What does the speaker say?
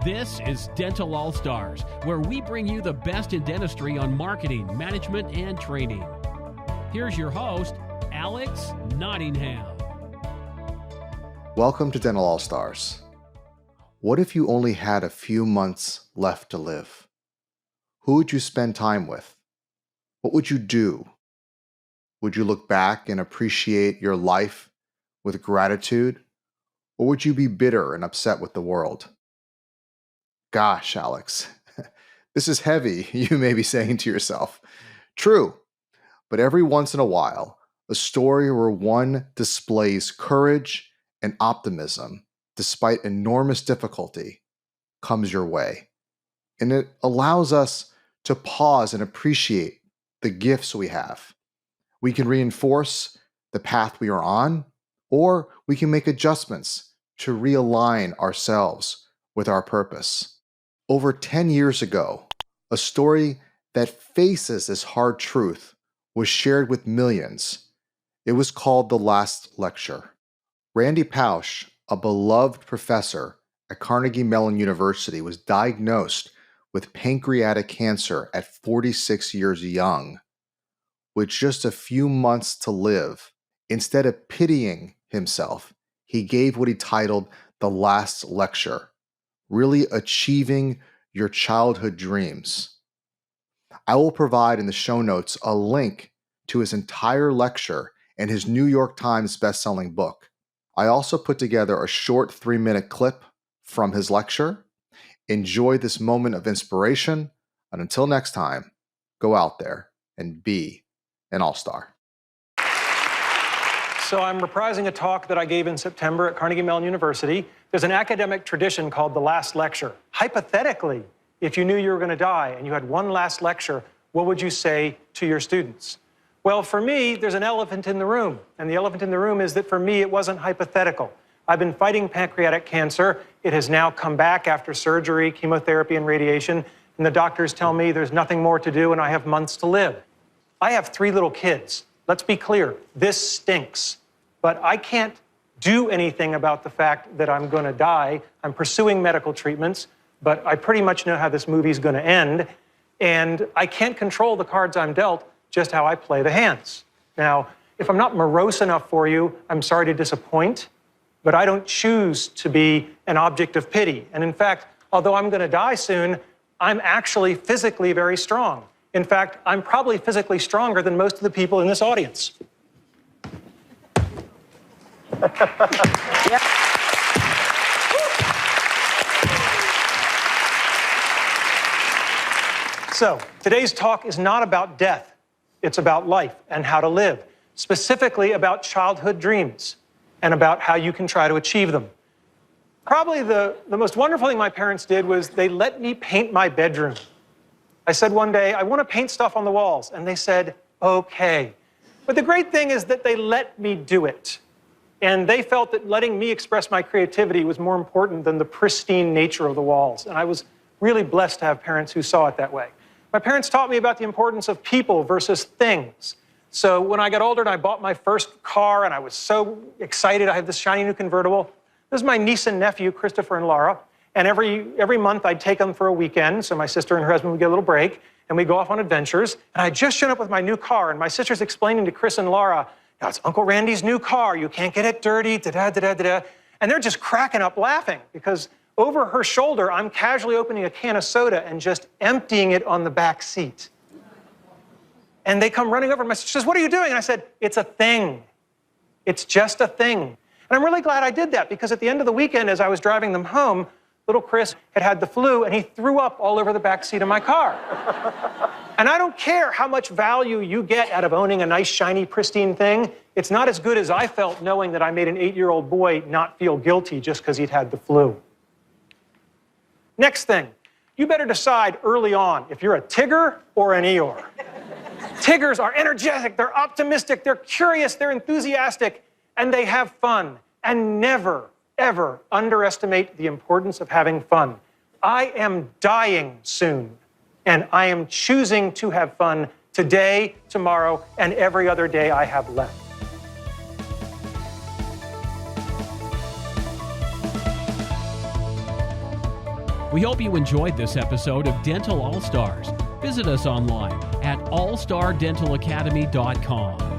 This is Dental All Stars, where we bring you the best in dentistry on marketing, management, and training. Here's your host, Alex Nottingham. Welcome to Dental All Stars. What if you only had a few months left to live? Who would you spend time with? What would you do? Would you look back and appreciate your life with gratitude? Or would you be bitter and upset with the world? Gosh, Alex, this is heavy, you may be saying to yourself. True, but every once in a while, a story where one displays courage and optimism despite enormous difficulty comes your way. And it allows us to pause and appreciate the gifts we have. We can reinforce the path we are on, or we can make adjustments to realign ourselves with our purpose. Over 10 years ago, a story that faces this hard truth was shared with millions. It was called The Last Lecture. Randy Pausch, a beloved professor at Carnegie Mellon University, was diagnosed with pancreatic cancer at 46 years young. With just a few months to live, instead of pitying himself, he gave what he titled The Last Lecture, really achieving your childhood dreams. I will provide in the show notes a link to his entire lecture and his New York Times best-selling book. I also put together a short 3-minute clip from his lecture. Enjoy this moment of inspiration, and until next time, go out there and be an all-star. So I'm reprising a talk that I gave in September at Carnegie Mellon University. There's an academic tradition called the last lecture. Hypothetically, if you knew you were going to die and you had one last lecture, what would you say to your students? Well, for me, there's an elephant in the room. And the elephant in the room is that for me, it wasn't hypothetical. I've been fighting pancreatic cancer. It has now come back after surgery, chemotherapy, and radiation. And the doctors tell me there's nothing more to do and I have months to live. I have 3 little kids. Let's be clear, this stinks. But I can't do anything about the fact that I'm going to die. I'm pursuing medical treatments, but I pretty much know how this movie's going to end. And I can't control the cards I'm dealt, just how I play the hands. Now, if I'm not morose enough for you, I'm sorry to disappoint, but I don't choose to be an object of pity. And in fact, although I'm going to die soon, I'm actually physically very strong. In fact, I'm probably physically stronger than most of the people in this audience. Yeah. So, today's talk is not about death. It's about life and how to live, specifically about childhood dreams and about how you can try to achieve them. Probably the most wonderful thing my parents did was they let me paint my bedroom. I said one day, I want to paint stuff on the walls. And they said, okay. But the great thing is that they let me do it. And they felt that letting me express my creativity was more important than the pristine nature of the walls. And I was really blessed to have parents who saw it that way. My parents taught me about the importance of people versus things. So when I got older and I bought my first car and I was so excited, I had this shiny new convertible. This is my niece and nephew, Christopher and Laura. And every month I'd take them for a weekend, so my sister and her husband would get a little break, and we'd go off on adventures. And I'd just shown up with my new car, and my sister's explaining to Chris and Laura, now it's Uncle Randy's new car, you can't get it dirty, da-da-da-da-da. And they're just cracking up laughing, because over her shoulder, I'm casually opening a can of soda and just emptying it on the back seat. And they come running over, my sister says, what are you doing? And I said, it's a thing. It's just a thing. And I'm really glad I did that, because at the end of the weekend, as I was driving them home, little Chris had the flu, and he threw up all over the back seat of my car. And I don't care how much value you get out of owning a nice, shiny, pristine thing. It's not as good as I felt knowing that I made an 8-year-old boy not feel guilty just because he'd had the flu. Next thing, you better decide early on if you're a Tigger or an Eeyore. Tiggers are energetic, they're optimistic, they're curious, they're enthusiastic, and they have fun. And never, ever underestimate the importance of having fun. I am dying soon, and I am choosing to have fun today, tomorrow, and every other day I have left. We hope you enjoyed this episode of Dental All Stars. Visit us online at allstardentalacademy.com.